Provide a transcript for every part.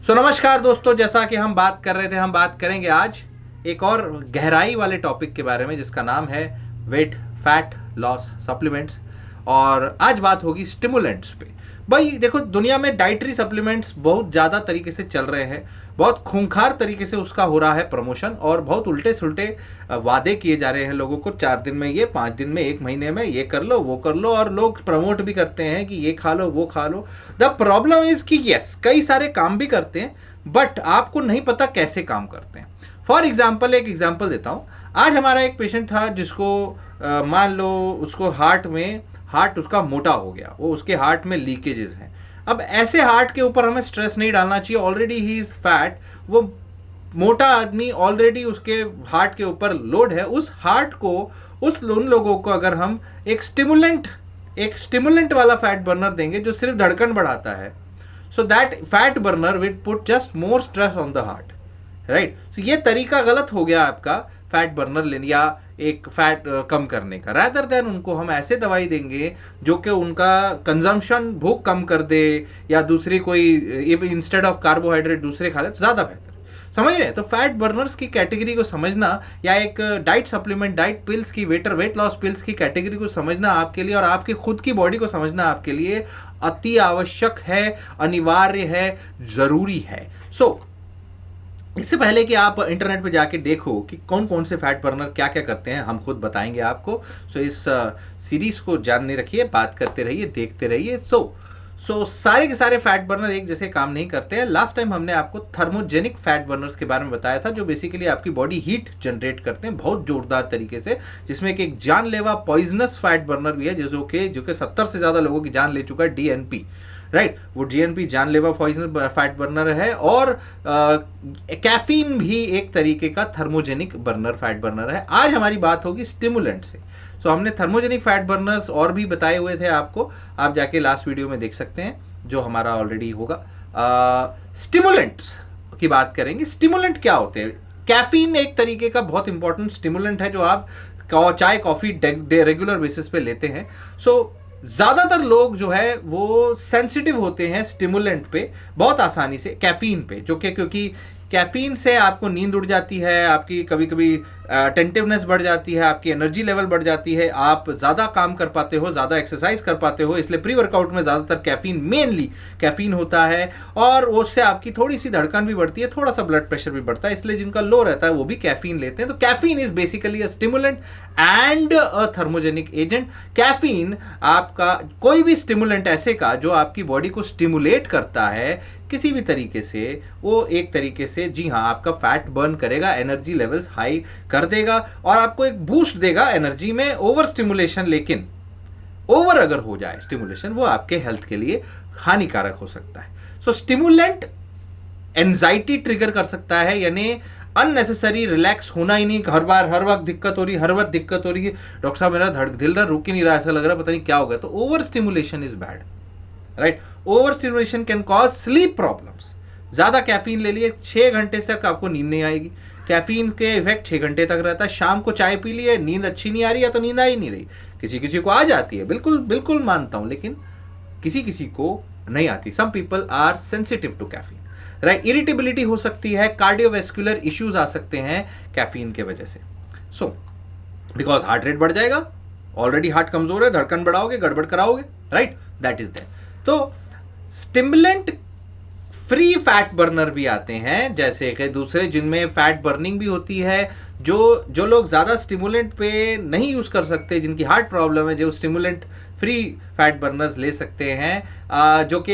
नमस्कार दोस्तों, जैसा कि हम बात कर रहे थे, हम बात करेंगे आज एक और गहराई वाले टॉपिक के बारे में जिसका नाम है वेट फैट लॉस सप्लीमेंट्स। और आज बात होगी स्टिमुलेंट्स पे। भाई देखो, दुनिया में डाइटरी सप्लीमेंट्स बहुत ज़्यादा तरीके से चल रहे हैं, बहुत खूंखार तरीके से उसका हो रहा है प्रमोशन, और बहुत उल्टे सुल्टे वादे किए जा रहे हैं लोगों को। 4 दिन में ये, 5 दिन में, 1 महीने में ये कर लो, वो कर लो, और लोग प्रमोट भी करते हैं कि ये खा लो, वो खा लो। द प्रॉब्लम इज कि यस, कई सारे काम भी करते हैं बट आपको नहीं पता कैसे काम करते हैं। फॉर एग्जाम्पल, एक एग्जाम्पल देता हूँ। आज हमारा एक पेशेंट था जिसको मान लो उसको हार्ट उसका मोटा हो गया, वो उसके हार्ट में लीकेजेस हैं। अब ऐसे हार्ट के ऊपर हमें स्ट्रेस नहीं डालना चाहिए, ऑलरेडी ही इज फैट, वो मोटा आदमी ऑलरेडी उसके हार्ट के ऊपर लोड है। उस हार्ट को, उन लोगों को अगर हम एक स्टिमुलेंट वाला फैट बर्नर देंगे जो सिर्फ धड़कन बढ़ाता है, so that fat burner will put just more stress on the heart, right. तो ये तरीका गलत हो गया आपका फैट बर्नर लेने या एक फैट कम करने का। रादर देन उनको हम ऐसे दवाई देंगे जो कि उनका कंजम्पशन, भूख कम कर दे, या दूसरी कोई इंस्टेड ऑफ कार्बोहाइड्रेट दूसरे खा ले तो ज़्यादा बेहतर। समझ रहे हैं? तो फैट बर्नर्स की कैटेगरी को समझना, या एक डाइट सप्लीमेंट, डाइट पिल्स की, वेट लॉस पिल्स की कैटेगरी को समझना आपके लिए, और आपकी खुद की बॉडी को समझना आपके लिए अति आवश्यक है, अनिवार्य है, ज़रूरी है। इससे पहले कि आप इंटरनेट पे जाके देखो कि कौन कौन से फैट बर्नर क्या क्या करते हैं, हम खुद बताएंगे आपको। इस सीरीज को जानने रखिए, बात करते रहिए, देखते रहिए। सारे के सारे फैट बर्नर एक जैसे काम नहीं करते हैं। लास्ट टाइम हमने आपको थर्मोजेनिक फैट बर्नर्स के बारे में बताया था, जो बेसिकली आपकी बॉडी हीट जनरेट करते हैं बहुत जोरदार तरीके से, जिसमें एक जानलेवा पॉइजनस फैट बर्नर भी है जो कि 70 से ज़्यादा लोगों की जान ले चुका है, DNP, राइट। वो DNP जानलेवा पॉइजन फैट बर्नर है। और कैफीन भी एक तरीके का थर्मोजेनिक बर्नर फैट बर्नर है। आज हमारी बात होगी स्टिमुलेंट से। हमने थर्मोजेनिक फैट बर्नर्स और भी बताए हुए थे आपको, आप जाके लास्ट वीडियो में देख सकते हैं जो हमारा ऑलरेडी होगा। स्टिमुलेंट्स की बात करेंगे। स्टिमुलेंट क्या होते हैं? कैफीन एक तरीके का बहुत इंपॉर्टेंट स्टिमुलेंट है जो आप चाय कॉफी रेगुलर बेसिस पे लेते हैं। ज़्यादातर लोग जो है वो सेंसिटिव होते हैं स्टिमुलेंट पे बहुत आसानी से, कैफीन पे, जो कि क्योंकि कैफीन से आपको नींद उड़ जाती है, आपकी कभी कभी अटेंटिवनेस बढ़ जाती है, आपकी एनर्जी लेवल बढ़ जाती है, आप ज़्यादा काम कर पाते हो, ज़्यादा एक्सरसाइज कर पाते हो। इसलिए प्री वर्कआउट में ज़्यादातर कैफीन, मेनली कैफीन होता है, और उससे आपकी थोड़ी सी धड़कन भी बढ़ती है, थोड़ा सा ब्लड प्रेशर भी बढ़ता है। इसलिए जिनका लो रहता है वो भी कैफीन लेते हैं। तो caffeine is basically a stimulant and a thermogenic agent. Caffeine आपका कोई भी स्टिमुलेंट ऐसे का जो आपकी बॉडी को स्टिमुलेट करता है किसी भी तरीके से, वो एक तरीके से, जी हाँ, आपका फैट बर्न करेगा, एनर्जी लेवल्स हाई कर देगा, और आपको एक बूस्ट देगा एनर्जी में। ओवर स्टिमुलेशन, लेकिन ओवर अगर हो जाए स्टिमुलेशन, वो आपके हेल्थ के लिए हानिकारक हो सकता है। स्टिमुलेंट एंजाइटी ट्रिगर कर सकता है, यानी अननेसेसरी रिलैक्स होना ही नहीं, हर वक्त दिक्कत हो रही है, डॉक्टर साहब मेरा दिल ना रुक ही नहीं रहा, ऐसा लग रहा है पता नहीं क्या हो गया। तो over stimulation is bad, right. Over stimulation can cause sleep problems. ज़्यादा कैफीन ले लिए, 6 घंटे तक आपको नींद नहीं आएगी। कैफीन के इफेक्ट 6 घंटे तक रहता है। शाम को चाय पी लिए, नींद अच्छी नहीं आ रही है तो नींद आ ही नहीं रही। किसी किसी को आ जाती है, बिल्कुल बिल्कुल मानता हूँ, लेकिन किसी किसी को नहीं आती। Some people are sensitive to caffeine, right. Irritability हो सकती है, कार्डियोवैस्कुलर इश्यूज आ सकते हैं कैफीन के वजह से। बिकॉज हार्ट रेट बढ़ जाएगा, ऑलरेडी हार्ट कमजोर है, धड़कन बढ़ाओगे, गड़बड़ कराओगे, राइट, दैट इज देयर। तो स्टिमुलेंट फ्री फैट बर्नर भी आते हैं, जैसे कि दूसरे जिनमें फैट बर्निंग भी होती है। जो लोग ज़्यादा स्टिमुलेंट पे नहीं यूज़ कर सकते, जिनकी हार्ट प्रॉब्लम है, जो स्टिमुलेंट फ्री फैट बर्नर्स ले सकते हैं, जो कि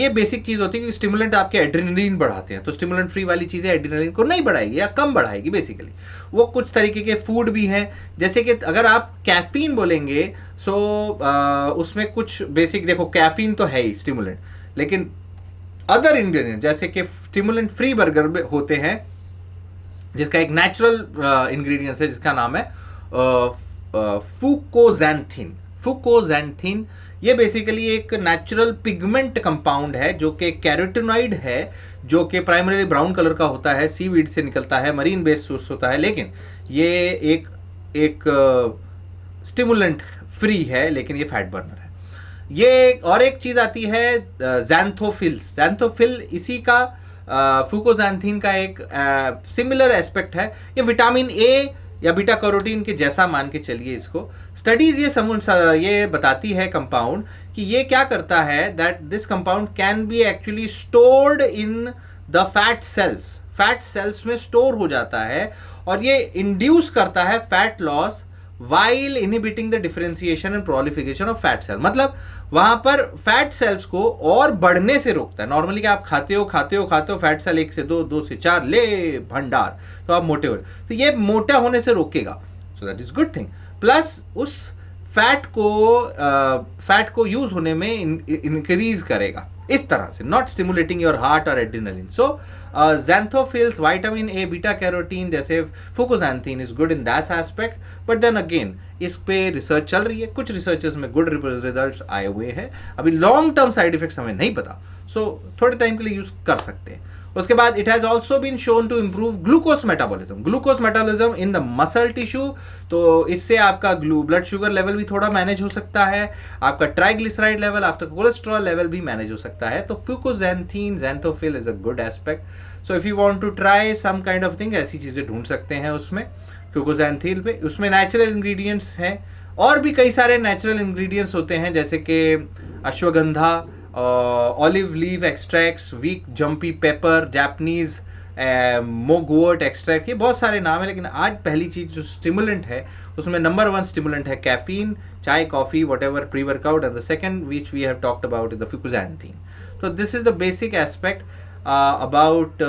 ये बेसिक चीज़ होती है कि स्टिमुलेंट आपके एड्रेनलिन बढ़ाते हैं। तो स्टिमुलेंट फ्री वाली चीज़ें एड्रेनलिन को नहीं बढ़ाएगी या कम बढ़ाएगी बेसिकली। वो कुछ तरीके के फूड भी हैं, जैसे कि अगर आप कैफीन बोलेंगे उसमें कुछ बेसिक, देखो कैफीन तो है ही स्टिमुलेंट, लेकिन अदर इंग्रेडिएंट जैसे कि स्टिमुलेंट फ्री बर्गर में होते हैं, जिसका एक नेचुरल इंग्रेडिएंट है जिसका नाम है फुकोजैंथिन। ये बेसिकली एक नेचुरल पिगमेंट कंपाउंड है जो कि कैरोटीनॉइड है, जो कि प्राइमरीली ब्राउन कलर का होता है, सीवीड से निकलता है, मरीन बेस्ड सोर्स होता है, लेकिन ये एक स्टिमुलेंट फ्री है, लेकिन ये फैट बर्नर है। ये और एक चीज आती है जैंथोफिल, इसी का फ्यूकोक्सांथिन का एक सिमिलर एस्पेक्ट है। ये विटामिन ए या बीटा कैरोटीन के जैसा मान के चलिए इसको। स्टडीज ये बताती है कंपाउंड कि ये क्या करता है, that this compound can be actually stored in the fat cells में स्टोर हो जाता है और ये इंड्यूस करता है fat loss while inhibiting the differentiation and prolification of fat cell. मतलब वहां पर फैट सेल्स को और बढ़ने से रोकता है। नॉर्मली क्या आप खाते हो फैट सेल 1 से 2, 2 से 4 ले भंडार, तो आप मोटे हो, तो ये मोटा होने से रोकेगा। So that is good thing. Plus उस फैट को यूज होने में इंक्रीज करेगा इस तरह से, नॉट स्टिमुलेटिंग योर हार्ट और adrenaline. So xanthophylls, vitamin A, beta carotene जैसे fucoxanthin is good in that aspect. But then again इस पे रिसर्च चल रही है, कुछ रिसर्चेस में गुड रिजल्ट्स आए हुए हैं, अभी लॉन्ग टर्म साइड इफेक्ट्स हमें नहीं पता, सो थोड़े टाइम के लिए यूज कर सकते हैं। उसके बाद it has also been shown to improve glucose metabolism in the muscle tissue. तो इससे आपका ब्लड शुगर लेवल भी थोड़ा मैनेज हो सकता है, आपका ट्राइग्लिसराइड लेवल, आपका कोलेस्ट्रॉल लेवल भी मैनेज हो सकता है। तो fucoxanthin, xanthophylls is a good aspect. So if you want to try some kind of thing, ऐसी चीजें ढूंढ सकते हैं उसमें फ्यूकोक्सांथिन पे। उसमें नेचुरल इंग्रेडिएंट्स हैं और भी कई सारे नेचुरल इंग्रेडिएंट्स होते हैं, जैसे कि अश्वगंधा, ऑलिव लीव एक्सट्रैक्ट्स, वीक जम्पी पेपर, जापानीज मोगवोट एक्सट्रैक्ट, ये बहुत सारे नाम है। लेकिन आज पहली चीज जो स्टिमुलेंट है उसमें नंबर 1 स्टिमुलेंट है कैफीन, चाय, coffee, whatever, pre workout, and the second which we have talked about is the fucoxanthin. तो this is the basic aspect about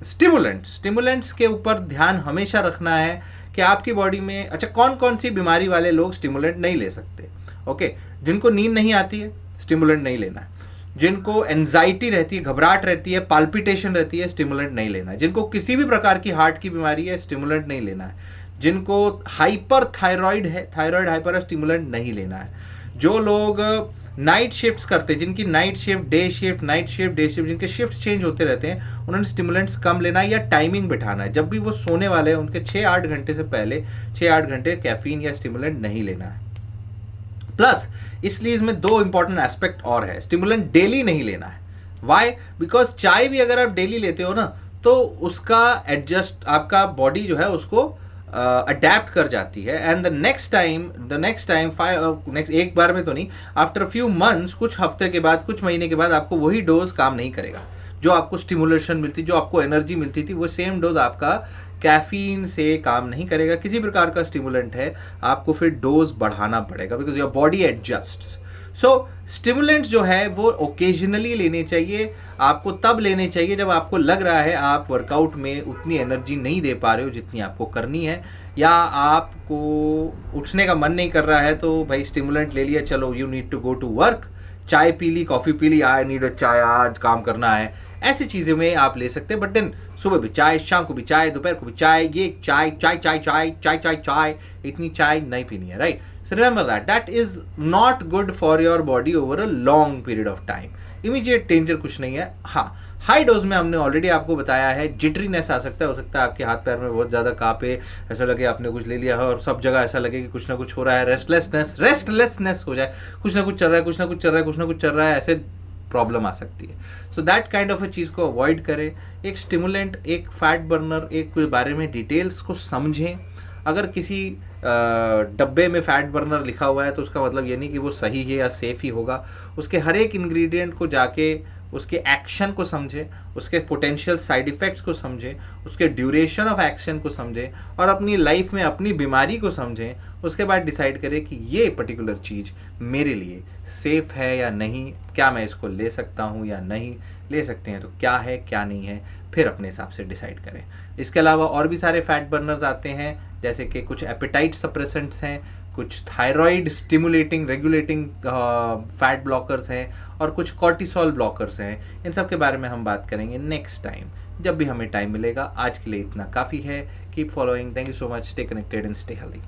stimulants के ऊपर ध्यान हमेशा रखना है कि आपकी बॉडी में, अच्छा, कौन कौन सी बीमारी वाले लोग स्टिमुलेंट नहीं ले सकते। ओके, जिनको नींद नहीं आती है स्टिमुलेंट नहीं लेना है, जिनको एंजाइटी रहती है, घबराहट रहती है, पाल्पिटेशन रहती है, स्टिमुलेंट नहीं लेना है, जिनको किसी भी प्रकार की हार्ट की बीमारी है स्टिमुलेंट नहीं लेना है, जिनको हाइपर थायराइड है, थायराइड हाइपर है, स्टिमुलेंट नहीं लेना है, जो लोग नाइट शिफ्ट्स करते हैं, जिनकी night shift, day shift, night shift, day shift, जिनके शिफ्ट चेंज होते रहते हैं, उन्होंने स्टिमुलेंट्स कम लेना है या टाइमिंग बिठाना है। जब भी वो सोने वाले हैं उनके 6-8 घंटे से पहले 6-8 घंटे कैफीन या स्टिमुलेंट नहीं लेना है। प्लस इसलिए इसमें 2 इंपॉर्टेंट एस्पेक्ट और है, स्टिमुलेंट डेली नहीं लेना है। वाई? बिकॉज चाय भी अगर आप डेली लेते हो ना तो उसका एडजस्ट, आपका बॉडी जो है उसको अडेप्ट कर जाती है, एंड द नेक्स्ट टाइम एक बार में तो नहीं, आफ्टर फ्यू मंथ्स, कुछ हफ्ते के बाद, कुछ महीने के बाद आपको वही डोज काम नहीं करेगा। जो आपको स्टिमुलेशन मिलती, जो आपको एनर्जी मिलती थी, वो सेम डोज आपका कैफीन से काम नहीं करेगा। किसी प्रकार का स्टिमुलेंट है, आपको फिर डोज बढ़ाना पड़ेगा, because your body adjusts. So stimulants जो है वो ओकेजनली लेने चाहिए, आपको तब लेने चाहिए जब आपको लग रहा है आप वर्कआउट में उतनी एनर्जी नहीं दे पा रहे हो जितनी आपको करनी है, या आपको उठने का मन नहीं कर रहा है, तो भाई स्टिमुलेंट ले लिया, चलो you need to go to work, चाय पी ली, कॉफी पी ली, आई नीड अ चाय, आज काम करना है, ऐसी चीजें में आप ले सकते हैं। बट देन सुबह भी चाय, शाम को भी चाय, दोपहर को भी चाय, ये चाय चाय चाय चाय चाय चाय चाय, इतनी चाय नहीं पीनी है, right? So remember that is not good for your body over a long period of time. Immediate danger कुछ नहीं है। हाँ, हाई डोज में हमने ऑलरेडी आपको बताया है, जिटरीनेस आ सकता है, हो सकता है आपके हाथ पैर में बहुत ज़्यादा कांपे, ऐसा लगे आपने कुछ ले लिया है और सब जगह ऐसा लगे कि कुछ ना कुछ हो रहा है, रेस्टलेसनेस हो जाए, कुछ ना कुछ चल रहा है, ऐसे प्रॉब्लम आ सकती है। So that kind of a चीज़ को अवॉइड करें। एक स्टिमुलेंट, एक फैट बर्नर, एक के बारे में डिटेल्स को समझें। अगर किसी डब्बे में फैट बर्नर लिखा हुआ है तो उसका मतलब ये नहीं कि वो सही है या सेफ ही होगा। उसके हर एक इंग्रेडिएंट को जाके उसके एक्शन को समझें, उसके पोटेंशियल साइड इफ़ेक्ट्स को समझें, उसके ड्यूरेशन ऑफ एक्शन को समझें और अपनी लाइफ में अपनी बीमारी को समझें। उसके बाद डिसाइड करें कि ये पर्टिकुलर चीज़ मेरे लिए सेफ़ है या नहीं, क्या मैं इसको ले सकता हूँ या नहीं ले सकते हैं, तो क्या है क्या नहीं है, फिर अपने हिसाब से डिसाइड करें। इसके अलावा और भी सारे फैट बर्नर्स आते हैं, जैसे कि कुछ एपेटाइट सप्रेसेंट्स हैं, कुछ thyroid stimulating regulating fat blockers हैं और कुछ कॉर्टिसोल ब्लॉकर्स हैं। इन सब के बारे में हम बात करेंगे नेक्स्ट टाइम, जब भी हमें टाइम मिलेगा। आज के लिए इतना काफ़ी है। Keep following. Thank you so much. Stay connected and stay healthy.